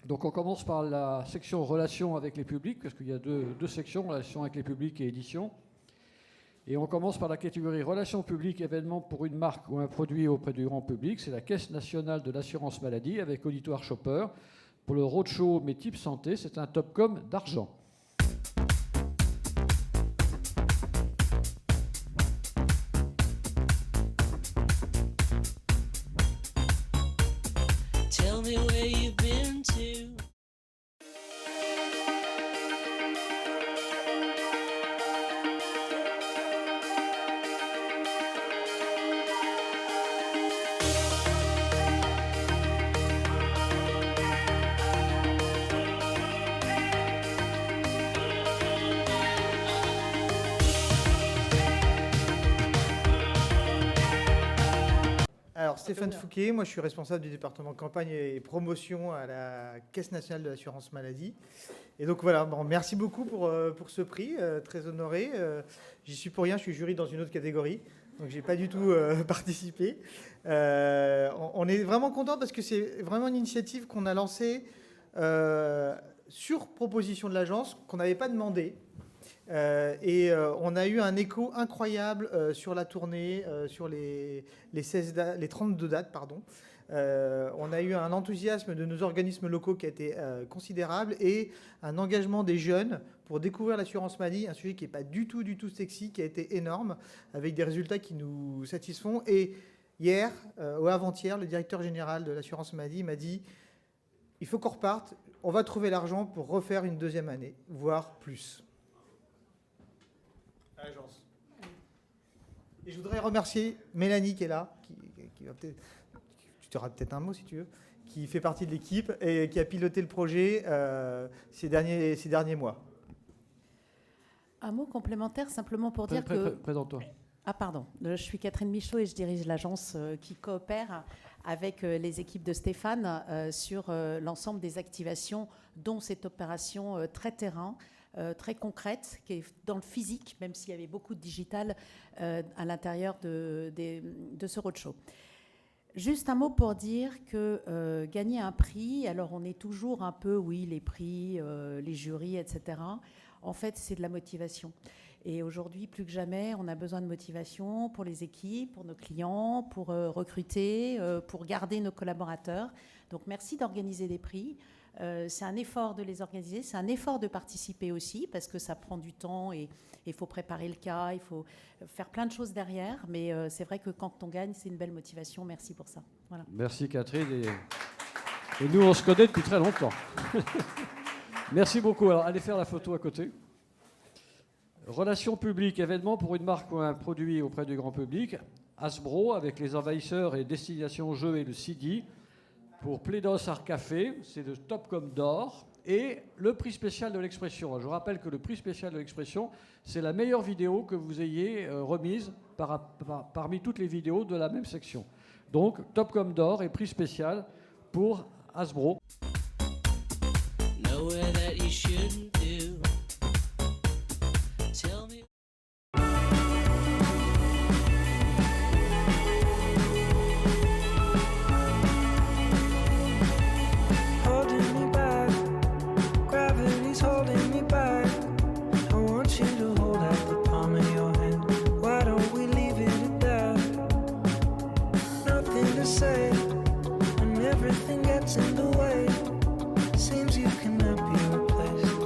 Donc on commence par la section relations avec les publics, parce qu'il y a deux sections, relations avec les publics et édition. Et on commence par la catégorie relations publiques, événements pour une marque ou un produit auprès du grand public. C'est la Caisse nationale de l'assurance maladie avec Auditoire Shopper. Pour le roadshow Mes Types Santé, c'est un Topcom d'argent. Tell me where you've been to. Alors, Stéphane Fouquet, moi je suis responsable du département campagne et promotion à la Caisse nationale de l'assurance maladie. Et donc voilà, bon, merci beaucoup pour ce prix, très honoré. J'y suis pour rien, je suis jury dans une autre catégorie, donc j'ai pas du tout participé. On est vraiment content parce que c'est vraiment une initiative qu'on a lancée sur proposition de l'agence, qu'on n'avait pas demandé. On a eu un écho incroyable sur la tournée, sur les 32 dates. Pardon. On a eu un enthousiasme de nos organismes locaux qui a été considérable et un engagement des jeunes pour découvrir l'assurance maladie, un sujet qui n'est pas du tout sexy, qui a été énorme, avec des résultats qui nous satisfont. Et hier, ou avant-hier, le directeur général de l'assurance maladie m'a dit « Il faut qu'on reparte, on va trouver l'argent pour refaire une deuxième année, voire plus ». Agence. Et je voudrais remercier Mélanie qui est là, qui va peut-être, tu auras peut-être un mot si tu veux, qui fait partie de l'équipe et qui a piloté le projet ces derniers mois. Un mot complémentaire simplement pour dire que... Présente-toi. Ah pardon, je suis Catherine Michaud et je dirige l'agence qui coopère avec les équipes de Stéphane sur l'ensemble des activations, dont cette opération très terrain, très concrète, qui est dans le physique, même s'il y avait beaucoup de digital à l'intérieur de ce roadshow. Juste un mot pour dire que gagner un prix, alors on est toujours un peu, oui, les prix, les jurys, etc. En fait, c'est de la motivation. Et aujourd'hui, plus que jamais, on a besoin de motivation pour les équipes, pour nos clients, pour recruter, pour garder nos collaborateurs. Donc merci d'organiser des prix. C'est un effort de les organiser, c'est un effort de participer aussi, parce que ça prend du temps et il faut préparer le cas, il faut faire plein de choses derrière. Mais c'est vrai que quand on gagne, c'est une belle motivation. Merci pour ça. Voilà. Merci Catherine. Et nous, on se connaît depuis très longtemps. Merci beaucoup. Alors, allez faire la photo à côté. Relations publiques, événements pour une marque ou un produit auprès du grand public. Hasbro avec les envahisseurs et Destination Jeux et le CD. Pour Plédos Art Café, c'est de Topcom d'or. Et le prix spécial de l'expression. Je rappelle que le prix spécial de l'expression, c'est la meilleure vidéo que vous ayez remise parmi toutes les vidéos de la même section. Donc, Topcom d'or et prix spécial pour Hasbro. Nowhere that you shouldn't do. Tell me. Holding me back, gravity's holding me back. I want you to hold out the palm of your hand. Why don't we leave it at that? Nothing to say, and everything gets in the way. Seems you cannot be replaced,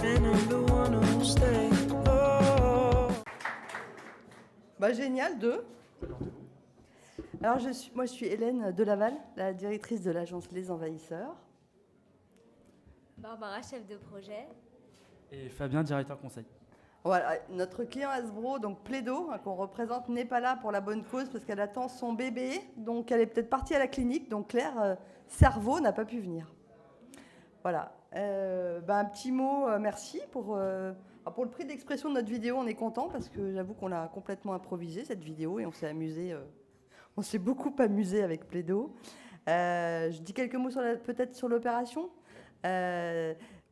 and I'm the one who'll stay. Oh. Bah, génial, deux. Alors, moi, je suis Hélène Delaval, la directrice de l'agence Les Envahisseurs. Barbara, chef de projet. Et Fabien, directeur conseil. Voilà, notre client Hasbro, donc Plédo, qu'on représente, n'est pas là pour la bonne cause parce qu'elle attend son bébé. Donc, elle est peut-être partie à la clinique. Donc, Claire Cerveau n'a pas pu venir. Voilà. Un petit mot, merci pour le prix d'expression de notre vidéo. On est content parce que j'avoue qu'on l'a complètement improvisé, cette vidéo, et on s'est amusé. On s'est beaucoup amusé avec Plédo. Je dis quelques mots peut-être sur l'opération.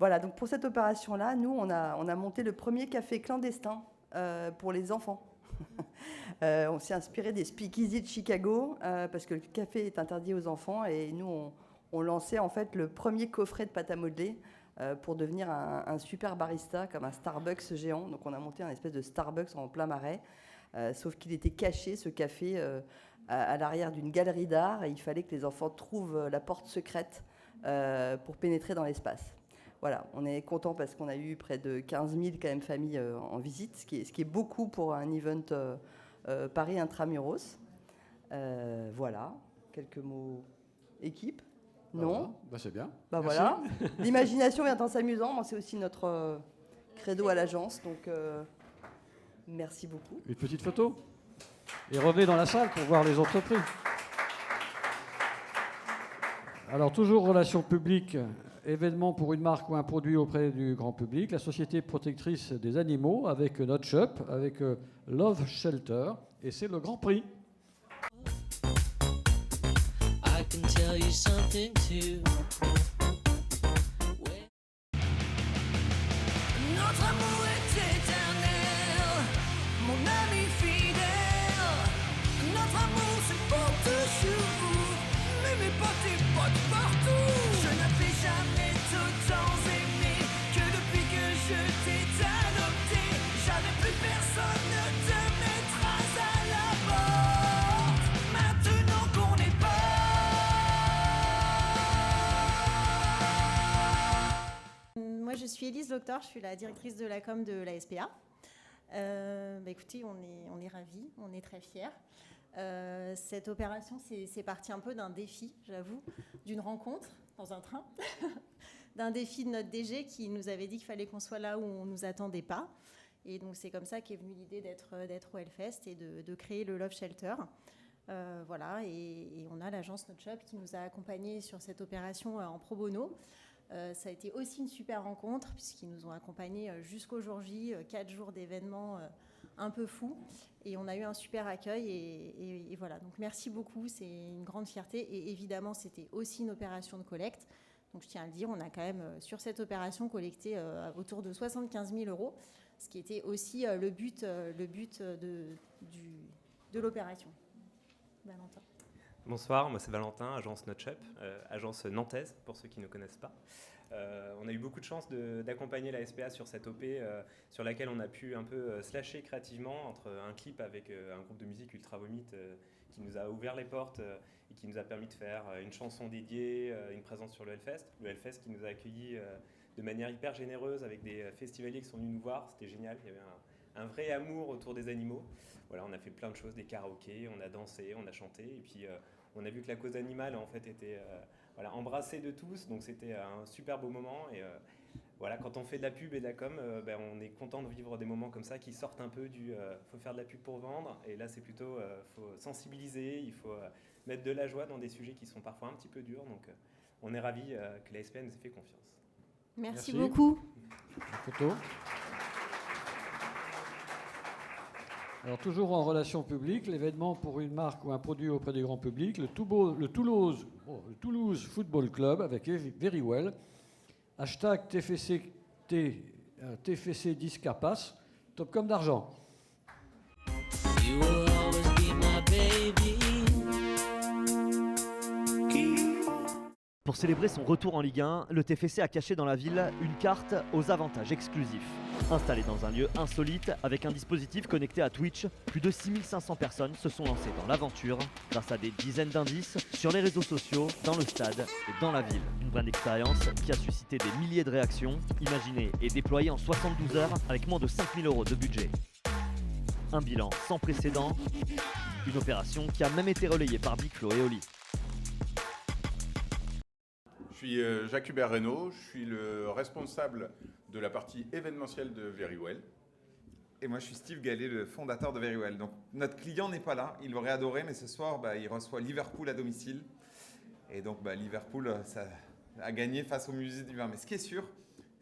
Voilà, donc pour cette opération-là, nous, on a monté le premier café clandestin pour les enfants. On s'est inspiré des speakeasy de Chicago parce que le café est interdit aux enfants et nous, on lançait en fait le premier coffret de pâte à modeler pour devenir un super barista, comme un Starbucks géant. Donc on a monté un espèce de Starbucks en plein marais, sauf qu'il était caché, ce café, à l'arrière d'une galerie d'art, et il fallait que les enfants trouvent la porte secrète pour pénétrer dans l'espace. Voilà, on est content parce qu'on a eu près de 15 000 quand même familles en visite, ce qui est beaucoup pour un event Paris Intramuros. Voilà, quelques mots équipe. Non. Bah, c'est bien. Bah Merci. voilà. L'imagination vient en s'amusant. Moi, c'est aussi notre credo à l'agence. Donc, merci beaucoup. Une petite photo. Et revenez dans la salle pour voir les autres prix. Alors, toujours relations publiques, événements pour une marque ou un produit auprès du grand public, la Société protectrice des animaux avec notre shop, avec Love Shelter, et c'est le grand prix. I can tell you something too. Notre amour est éternel, mon ami fidèle. Notre amour c'est pour toujours, mais mes potes et potes partout. Je n'avais jamais autant aimé que depuis que je t'ai adopté. Jamais plus personne ne te mettra à la porte. Maintenant qu'on est pas. Moi, je suis Élise Doctor, je suis la directrice de la com de la SPA. Écoutez, on est ravis, on est très fiers. Cette opération, c'est parti un peu d'un défi, j'avoue, d'une rencontre dans un train, d'un défi de notre DG qui nous avait dit qu'il fallait qu'on soit là où on ne nous attendait pas. Et donc, c'est comme ça qu'est venue l'idée d'être au Hellfest et de créer le Love Shelter. Voilà, et on a l'agence Notre Shop qui nous a accompagnés sur cette opération en pro bono. Ça a été aussi une super rencontre puisqu'ils nous ont accompagnés jusqu'au jour J, 4 jours d'événements un peu fous, et on a eu un super accueil et voilà, donc merci beaucoup, c'est une grande fierté, et évidemment c'était aussi une opération de collecte, donc je tiens à le dire, on a quand même sur cette opération collecté autour de 75 000 €, ce qui était aussi le but de l'opération. Valentin. Bonsoir, moi c'est Valentin, agence Notre Shop, agence nantaise pour ceux qui ne connaissent pas. On a eu beaucoup de chance d'accompagner la SPA sur cette OP sur laquelle on a pu un peu slasher créativement entre un clip avec un groupe de musique Ultra Vomit qui nous a ouvert les portes et qui nous a permis de faire une chanson dédiée, une présence sur le Hellfest. Le Hellfest qui nous a accueillis de manière hyper généreuse avec des festivaliers qui sont venus nous voir, c'était génial, il y avait un vrai amour autour des animaux. Voilà, on a fait plein de choses, des karaokés, on a dansé, on a chanté, et puis on a vu que la cause animale en fait était embrassée de tous, donc c'était un super beau moment. Et voilà, quand on fait de la pub et de la com, on est content de vivre des moments comme ça qui sortent un peu du faut faire de la pub pour vendre, et là c'est plutôt faut sensibiliser, il faut mettre de la joie dans des sujets qui sont parfois un petit peu durs, donc on est ravis que la SPA nous ait fait confiance. Merci beaucoup. Une photo. Alors, toujours en relations publiques, l'événement pour une marque ou un produit auprès du grand public, le Toulouse Football Club avec Very Well, hashtag TFC 10 Capas, top comme d'argent. You will always be my baby. Pour célébrer son retour en Ligue 1, le TFC a caché dans la ville une carte aux avantages exclusifs. Installée dans un lieu insolite, avec un dispositif connecté à Twitch, plus de 6500 personnes se sont lancées dans l'aventure grâce à des dizaines d'indices sur les réseaux sociaux, dans le stade et dans la ville. Une bonne expérience qui a suscité des milliers de réactions, imaginée et déployée en 72 heures avec moins de 5000 € de budget. Un bilan sans précédent, une opération qui a même été relayée par Big Flo et Oli. Je suis Jacques Hubert Reynaud, je suis le responsable de la partie événementielle de Very Well. Et moi je suis Steve Gallet, le fondateur de Very Well. Donc notre client n'est pas là, il l'aurait adoré, mais ce soir il reçoit Liverpool à domicile. Et donc Liverpool ça a gagné face au musée du vin. Mais ce qui est sûr,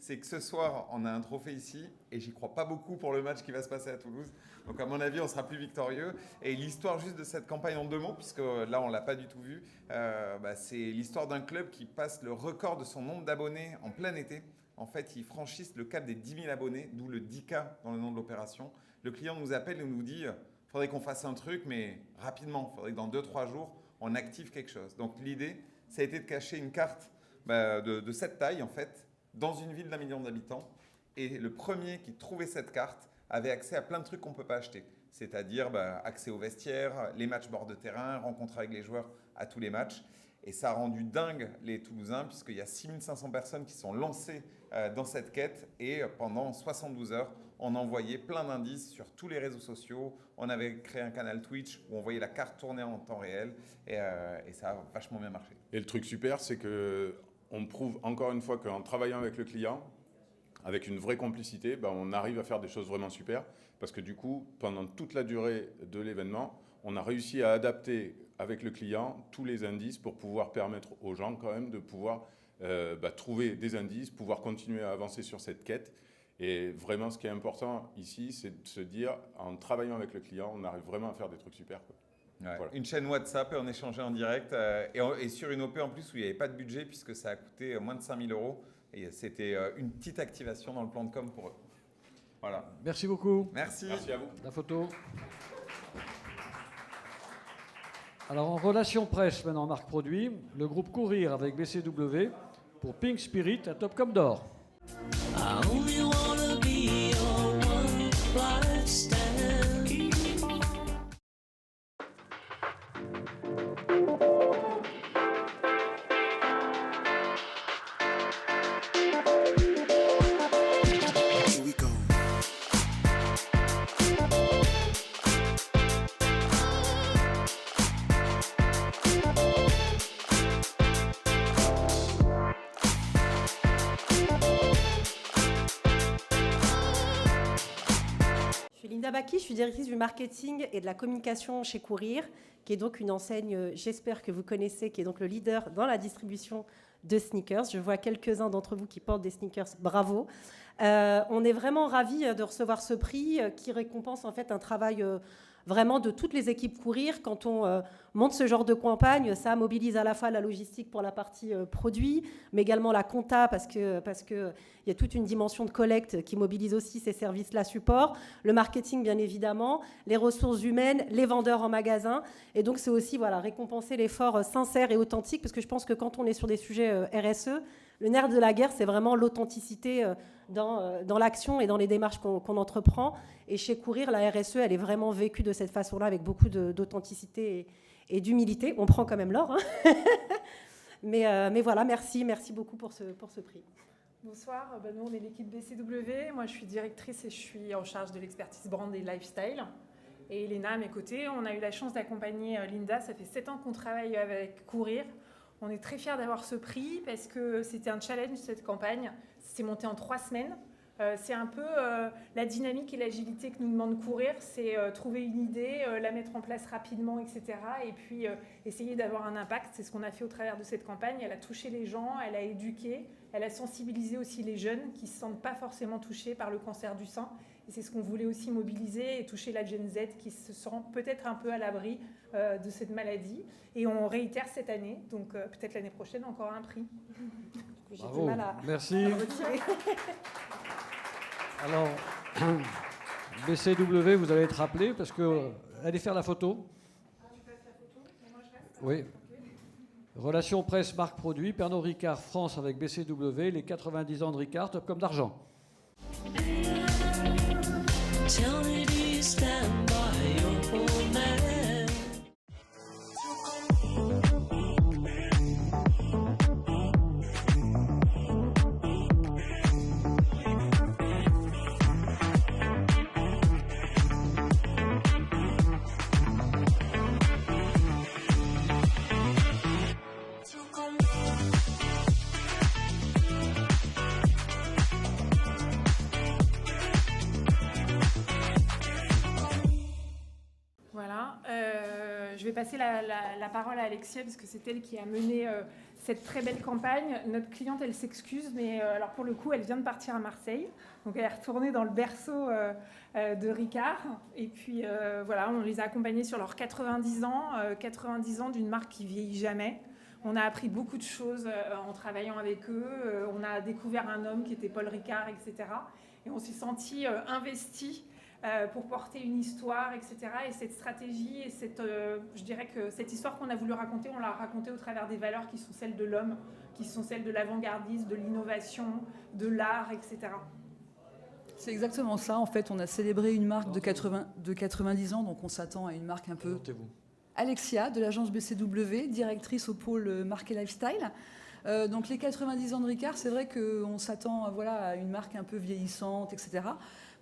c'est que ce soir on a un trophée ici, et j'y crois pas beaucoup pour le match qui va se passer à Toulouse. Donc à mon avis on sera plus victorieux. Et l'histoire juste de cette campagne en 2 mots, puisque là on l'a pas du tout vu, c'est l'histoire d'un club qui passe le record de son nombre d'abonnés en plein été. En fait, ils franchissent le cap des 10 000 abonnés, d'où le 10K dans le nom de l'opération. Le client nous appelle et nous dit « faudrait qu'on fasse un truc, mais rapidement, il faudrait que dans 2-3 jours, on active quelque chose ». Donc l'idée, ça a été de cacher une carte de cette taille, en fait, dans une ville d'1 million d'habitants. Et le premier qui trouvait cette carte avait accès à plein de trucs qu'on ne peut pas acheter. C'est-à-dire accès aux vestiaires, les matchs bord de terrain, rencontre avec les joueurs à tous les matchs. Et ça a rendu dingue les Toulousains, puisqu'il y a 6500 personnes qui sont lancées dans cette quête. Et pendant 72 heures, on envoyait plein d'indices sur tous les réseaux sociaux. On avait créé un canal Twitch où on voyait la carte tourner en temps réel. Et ça a vachement bien marché. Et le truc super, c'est qu'on prouve encore une fois qu'en travaillant avec le client, avec une vraie complicité, on arrive à faire des choses vraiment super. Parce que du coup, pendant toute la durée de l'événement, on a réussi à adapter avec le client tous les indices pour pouvoir permettre aux gens quand même de pouvoir trouver des indices, pouvoir continuer à avancer sur cette quête. Et vraiment, ce qui est important ici, c'est de se dire, en travaillant avec le client, on arrive vraiment à faire des trucs super, quoi. Ouais. Voilà. Une chaîne WhatsApp et on échangeait en direct. Et sur une OP en plus où il n'y avait pas de budget puisque ça a coûté moins de 5 000 €. Et c'était une petite activation dans le plan de com pour eux. Voilà. Merci beaucoup. Merci. Merci à vous. La photo. Alors en relation presse, maintenant marque produit, le groupe Courir avec BCW pour Pink Spirit à Topcom d'Or. I only wanna be your one night stand. Here we go. Je suis Linda Baki, je suis directrice du marketing et de la communication chez Courir, qui est donc une enseigne, j'espère que vous connaissez, qui est donc le leader dans la distribution de sneakers. Je vois quelques-uns d'entre vous qui portent des sneakers, bravo. On est vraiment ravis de recevoir ce prix qui récompense en fait un travail vraiment de toutes les équipes Courir. Quand on monte ce genre de campagne, ça mobilise à la fois la logistique pour la partie produit, mais également la compta parce que il y a toute une dimension de collecte qui mobilise aussi ces services-là support, le marketing bien évidemment, les ressources humaines, les vendeurs en magasin. Et donc c'est aussi récompenser l'effort sincère et authentique parce que je pense que quand on est sur des sujets RSE, le nerf de la guerre, c'est vraiment l'authenticité dans l'action et dans les démarches qu'on entreprend. Et chez Courir, la RSE, elle est vraiment vécue de cette façon-là, avec beaucoup d'authenticité et d'humilité. On prend quand même l'or. Hein. mais voilà, merci beaucoup pour ce prix. Bonsoir, nous on est l'équipe BCW. Moi je suis directrice et je suis en charge de l'expertise brand et lifestyle. Et Elena à mes côtés, on a eu la chance d'accompagner Linda. Ça fait 7 ans qu'on travaille avec Courir. On est très fiers d'avoir ce prix parce que c'était un challenge cette campagne. C'est monté en 3 semaines. C'est un peu la dynamique et l'agilité que nous demande Courir. C'est trouver une idée, la mettre en place rapidement, etc. Et puis essayer d'avoir un impact. C'est ce qu'on a fait au travers de cette campagne. Elle a touché les gens, elle a éduqué, elle a sensibilisé aussi les jeunes qui ne se sentent pas forcément touchés par le cancer du sein. Et c'est ce qu'on voulait aussi mobiliser et toucher la Gen Z qui se sent peut-être un peu à l'abri de cette maladie. Et on réitère cette année, donc peut-être l'année prochaine encore un prix. J'ai Bravo. du mal à Merci. retirer. Alors, BCW, vous allez être rappelé parce que allez faire la photo. Oui. Relations presse, marque produit, Pernod Ricard France avec BCW, les 90 ans de Ricard, Topcom d'argent. Tell me, do you stand by your old man? Voilà, je vais passer la parole à Alexia parce que c'est elle qui a mené cette très belle campagne. Notre cliente, elle s'excuse, mais alors pour le coup, elle vient de partir à Marseille. Donc elle est retournée dans le berceau de Ricard. Et puis voilà, on les a accompagnés sur leurs 90 ans d'une marque qui vieillit jamais. On a appris beaucoup de choses en travaillant avec eux. On a découvert un homme qui était Paul Ricard, etc. Et on s'est senti investi pour porter une histoire, etc. Et cette stratégie, et je dirais que cette histoire qu'on a voulu raconter, on l'a racontée au travers des valeurs qui sont celles de l'homme, qui sont celles de l'avant-gardisme, de l'innovation, de l'art, etc. C'est exactement ça. En fait, on a célébré une marque de 90 ans, donc on s'attend à une marque un peu... Alexia, de l'agence BCW, directrice au pôle marque et lifestyle. Donc les 90 ans de Ricard, c'est vrai qu'on s'attend à une marque un peu vieillissante, etc.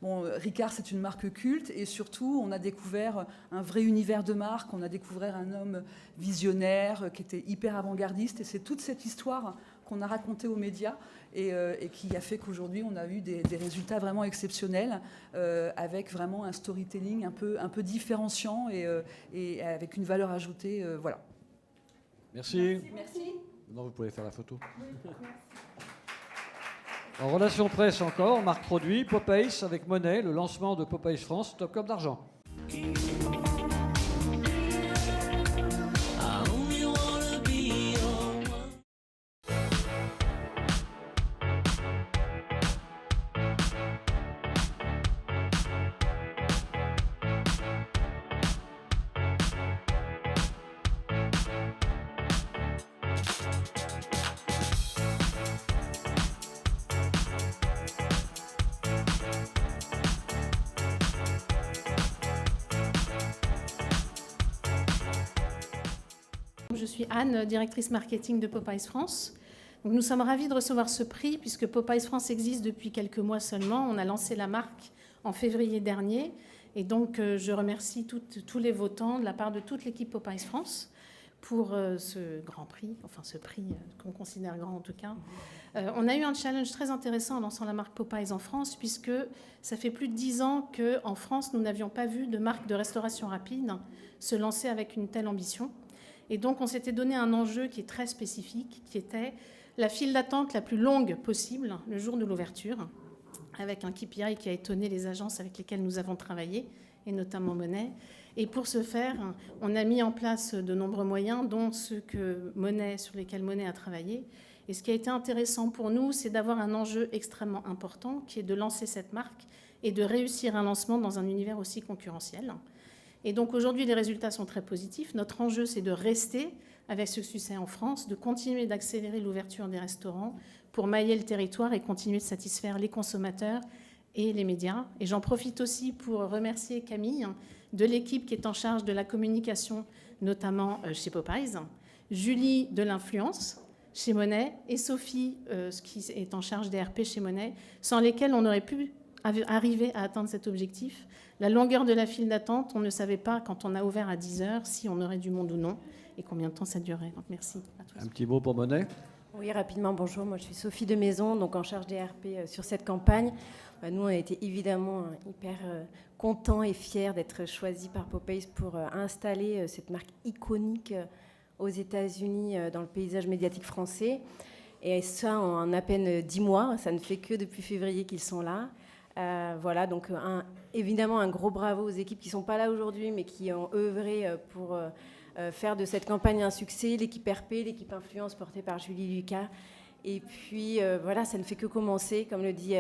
Bon, Ricard, c'est une marque culte et surtout, on a découvert un vrai univers de marque, on a découvert un homme visionnaire qui était hyper avant-gardiste et c'est toute cette histoire qu'on a racontée aux médias et qui a fait qu'aujourd'hui, on a eu des résultats vraiment exceptionnels avec vraiment un storytelling un peu différenciant et avec une valeur ajoutée. Voilà. Merci. Merci. Non, vous pouvez faire la photo. En relation presse encore, marque produit, Popeyes avec Monet, le lancement de Popeyes France, top comme d'argent. Je suis Anne, directrice marketing de Popeyes France. Donc nous sommes ravis de recevoir ce prix puisque Popeyes France existe depuis quelques mois seulement. On a lancé la marque en février dernier et donc je remercie tous les votants de la part de toute l'équipe Popeyes France pour ce grand prix, enfin ce prix qu'on considère grand en tout cas. On a eu un challenge très intéressant en lançant la marque Popeyes en France puisque ça fait plus de 10 ans qu'en France nous n'avions pas vu de marque de restauration rapide se lancer avec une telle ambition. Et donc, on s'était donné un enjeu qui est très spécifique, qui était la file d'attente la plus longue possible le jour de l'ouverture, avec un KPI qui a étonné les agences avec lesquelles nous avons travaillé, et notamment Monet. Et pour ce faire, on a mis en place de nombreux moyens, dont ceux sur lesquels Monet a travaillé. Et ce qui a été intéressant pour nous, c'est d'avoir un enjeu extrêmement important, qui est de lancer cette marque et de réussir un lancement dans un univers aussi concurrentiel. Et donc aujourd'hui, les résultats sont très positifs. Notre enjeu, c'est de rester avec ce succès en France, de continuer d'accélérer l'ouverture des restaurants pour mailler le territoire et continuer de satisfaire les consommateurs et les médias. Et j'en profite aussi pour remercier Camille de l'équipe qui est en charge de la communication, notamment chez Popeyes, Julie de l'influence chez Monet et Sophie, qui est en charge des RP chez Monet, sans lesquelles on aurait pu arriver à atteindre cet objectif. La longueur de la file d'attente, on ne savait pas quand on a ouvert à 10h si on aurait du monde ou non et combien de temps ça durait. Donc merci à tous. Un petit mot pour Monet. Oui, rapidement, bonjour. Moi, je suis Sophie de Maison, donc en charge des RP sur cette campagne. Nous, on a été évidemment hyper contents et fiers d'être choisis par Popeyes pour installer cette marque iconique aux États-Unis dans le paysage médiatique français. Et ça, en à peine 10 mois. Ça ne fait que depuis février qu'ils sont là. Voilà, donc évidemment un gros bravo aux équipes qui ne sont pas là aujourd'hui, mais qui ont œuvré pour faire de cette campagne un succès. L'équipe RP, l'équipe influence portée par Julie Lucas. Et puis voilà, ça ne fait que commencer, comme le dit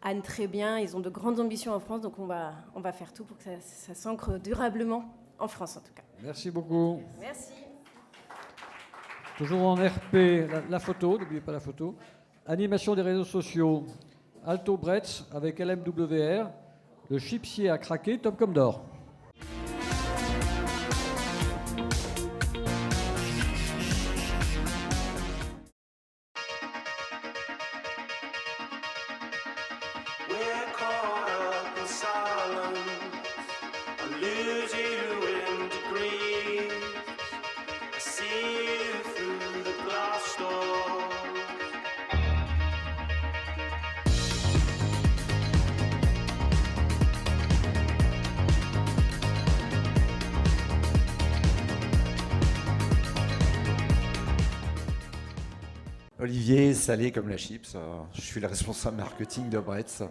Anne très bien. Ils ont de grandes ambitions en France, donc on va faire tout pour que ça s'ancre durablement en France en tout cas. Merci beaucoup. Merci. Toujours en RP, la photo, n'oubliez pas la photo. Animation des réseaux sociaux. Alto Bretz avec LMWR, le chipsier a craqué, top comme d'or. Olivier, salé comme la chips. Je suis le responsable marketing de Bretz.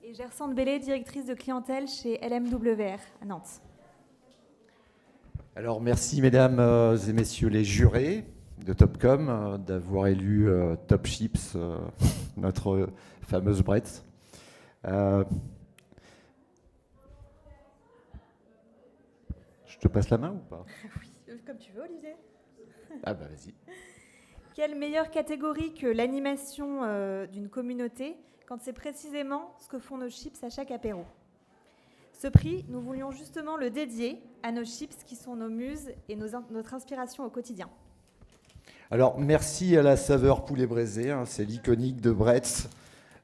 Et Gersande Bellé, directrice de clientèle chez LMWR à Nantes. Alors merci mesdames et messieurs les jurés de Topcom d'avoir élu Top Chips, notre fameuse Bretz. Je te passe la main ou pas? Oui, comme tu veux, Olivier. Ah bah vas-y. Quelle meilleure catégorie que l'animation d'une communauté quand c'est précisément ce que font nos chips à chaque apéro. Ce prix, nous voulions justement le dédier à nos chips qui sont nos muses et notre inspiration au quotidien. Alors, merci à la saveur poulet braisé, hein, c'est l'iconique de Bretz,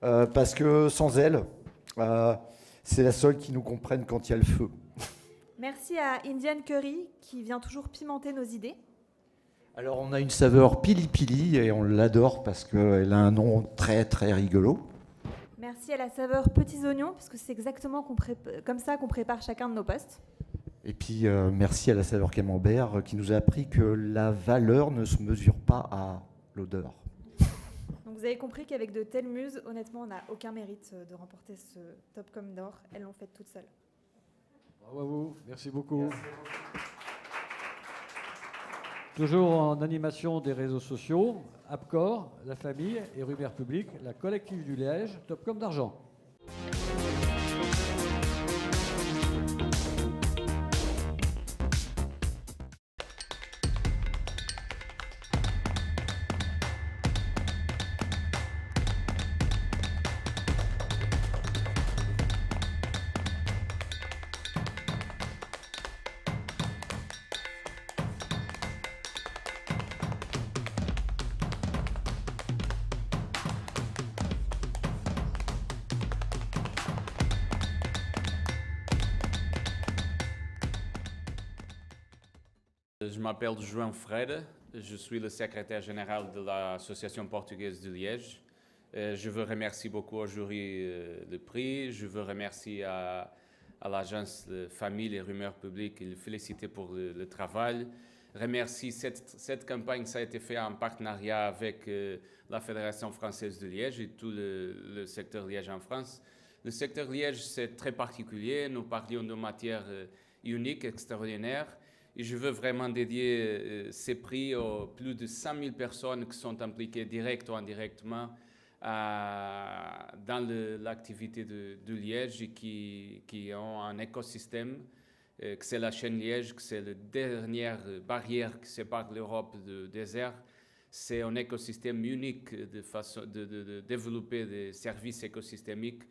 parce que sans elle, c'est la seule qui nous comprenne quand il y a le feu. Merci à Indian Curry qui vient toujours pimenter nos idées. Alors, on a une saveur pili-pili et on l'adore parce qu'elle a un nom très très rigolo. Merci à la saveur petits oignons, parce que c'est exactement comme ça qu'on prépare chacun de nos postes. Et puis, merci à la saveur camembert qui nous a appris que la valeur ne se mesure pas à l'odeur. Donc vous avez compris qu'avec de telles muses, honnêtement, on n'a aucun mérite de remporter ce Top Comme d'or. Elles l'ont fait toutes seules. Bravo à vous, merci beaucoup. Toujours en animation des réseaux sociaux, Apcor, la famille et Rumeur Publique, la collective du Liège, Top Comme d'argent. Je m'appelle João Freire, je suis le secrétaire général de l'Association portugaise de Liège. Je veux remercier beaucoup au jury le prix, je veux remercier à l'agence de famille et rumeurs publiques et le féliciter pour le travail. Remercie cette campagne, ça a été fait en partenariat avec la Fédération française de Liège et tout le secteur Liège en France. Le secteur Liège, c'est très particulier, nous parlions de matières uniques, extraordinaires. Et je veux vraiment dédier ces prix aux plus de 100 000 personnes qui sont impliquées direct ou indirectement dans l'activité de Liège et qui ont un écosystème, que c'est la chaîne Liège, que c'est la dernière barrière qui sépare l'Europe du désert. C'est un écosystème unique de façon de développer des services écosystémiques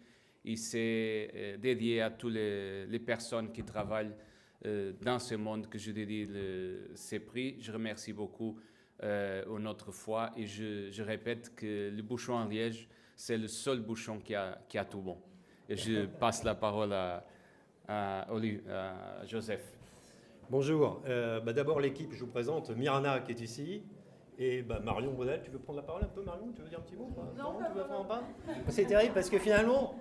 et c'est dédié à toutes les personnes qui travaillent dans ce monde que je dédie ces prix. Je remercie beaucoup une autre fois et je répète que le bouchon en Liège, c'est le seul bouchon qui a tout bon. Et je passe la parole à Joseph. Bonjour. D'abord l'équipe, je vous présente Mirana qui est ici. Et Marion Baudel, tu veux prendre la parole un peu, Marion? Tu veux dire un petit mot? Non, tu veux vraiment pas? C'est terrible parce que finalement,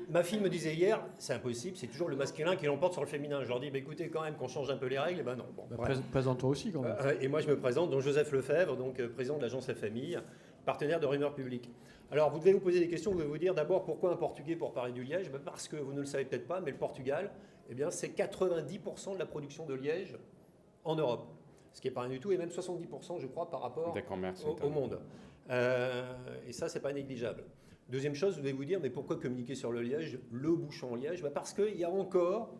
ma fille me disait hier, c'est impossible, c'est toujours le masculin qui l'emporte sur le féminin. Je leur dis, écoutez, quand même, qu'on change un peu les règles, non. Bon, voilà. Présente-toi aussi, quand même. Et moi, je me présente, donc Joseph Lefebvre, donc président de l'agence La Famille, partenaire de Rumeurs Publiques. Alors, vous devez vous poser des questions, vous devez vous dire d'abord pourquoi un Portugais pour parler du Liège? Parce que vous ne le savez peut-être pas, mais le Portugal, c'est 90% de la production de liège en Europe. Ce qui n'est pas rien du tout, et même 70%, je crois, par rapport au monde. Et ça, c'est pas négligeable. Deuxième chose, vous devez vous dire, mais pourquoi communiquer sur le liège, le bouchon liège? Parce qu'il y a encore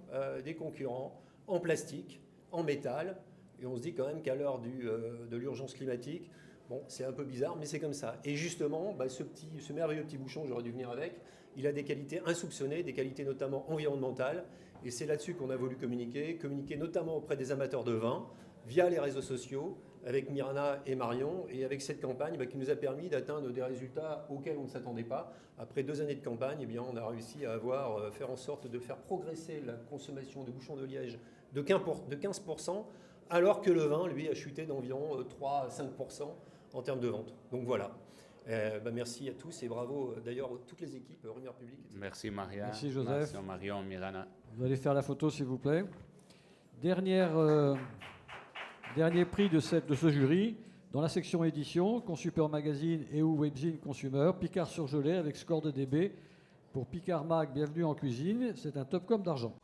des concurrents en plastique, en métal, et on se dit quand même qu'à l'heure de l'urgence climatique, bon, c'est un peu bizarre, mais c'est comme ça. Et justement, ce merveilleux petit bouchon, j'aurais dû venir avec, il a des qualités insoupçonnées, des qualités notamment environnementales, et c'est là-dessus qu'on a voulu communiquer notamment auprès des amateurs de vin, via les réseaux sociaux, avec Mirana et Marion, et avec cette campagne qui nous a permis d'atteindre des résultats auxquels on ne s'attendait pas. Après 2 années de campagne, on a réussi à faire en sorte de faire progresser la consommation de bouchons de liège de 15%, alors que le vin, lui, a chuté d'environ 3 à 5% en termes de vente. Donc voilà. Merci à tous et bravo d'ailleurs à toutes les équipes, Rumeurs Publiques. Etc. Merci Maria. Merci Joseph. Merci Marion, Mirana. Vous allez faire la photo s'il vous plaît. Dernier prix de ce jury, dans la section édition, Consuper Magazine et ou Webzine Consumer, Picard surgelé avec score de DB. Pour Picard Mag, bienvenue en cuisine, c'est un Top Comme d'argent.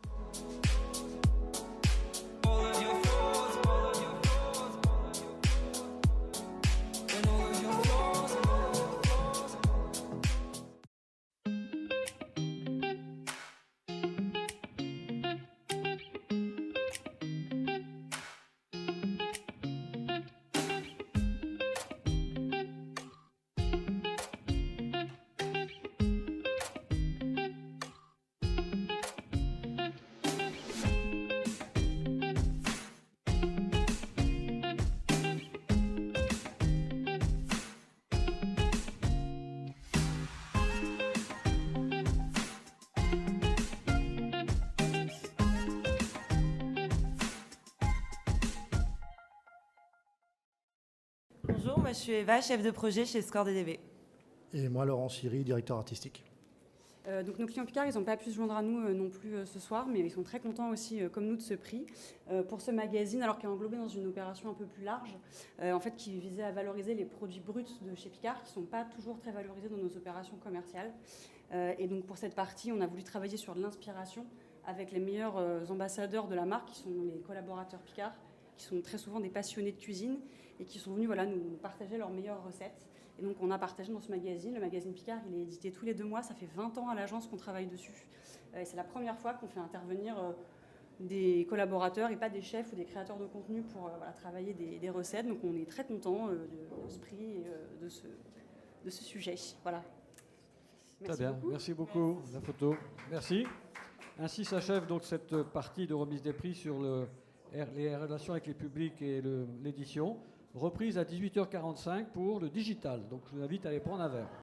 Bonjour, moi je suis Eva, chef de projet chez Score DDB. Et moi, Laurent Siri, directeur artistique. Donc nos clients Picard, ils n'ont pas pu se joindre à nous non plus ce soir, mais ils sont très contents aussi, comme nous, de ce prix pour ce magazine, alors qu'il est englobé dans une opération un peu plus large, en fait, qui visait à valoriser les produits bruts de chez Picard, qui ne sont pas toujours très valorisés dans nos opérations commerciales. Et donc pour cette partie, on a voulu travailler sur l'inspiration avec les meilleurs ambassadeurs de la marque, qui sont les collaborateurs Picard, qui sont très souvent des passionnés de cuisine et qui sont venus nous partager leurs meilleures recettes. Et donc on a partagé dans ce magazine. Le magazine Picard, il est édité tous les 2 mois. Ça fait 20 ans à l'agence qu'on travaille dessus. Et c'est la première fois qu'on fait intervenir des collaborateurs et pas des chefs ou des créateurs de contenu pour travailler des recettes. Donc on est très content de ce prix et de ce sujet. Voilà. Très bien, merci beaucoup. La photo. Merci. Ainsi s'achève donc cette partie de remise des prix sur les relations avec les publics et l'édition. Reprise à 18h45 pour le digital. Donc je vous invite à aller prendre un verre.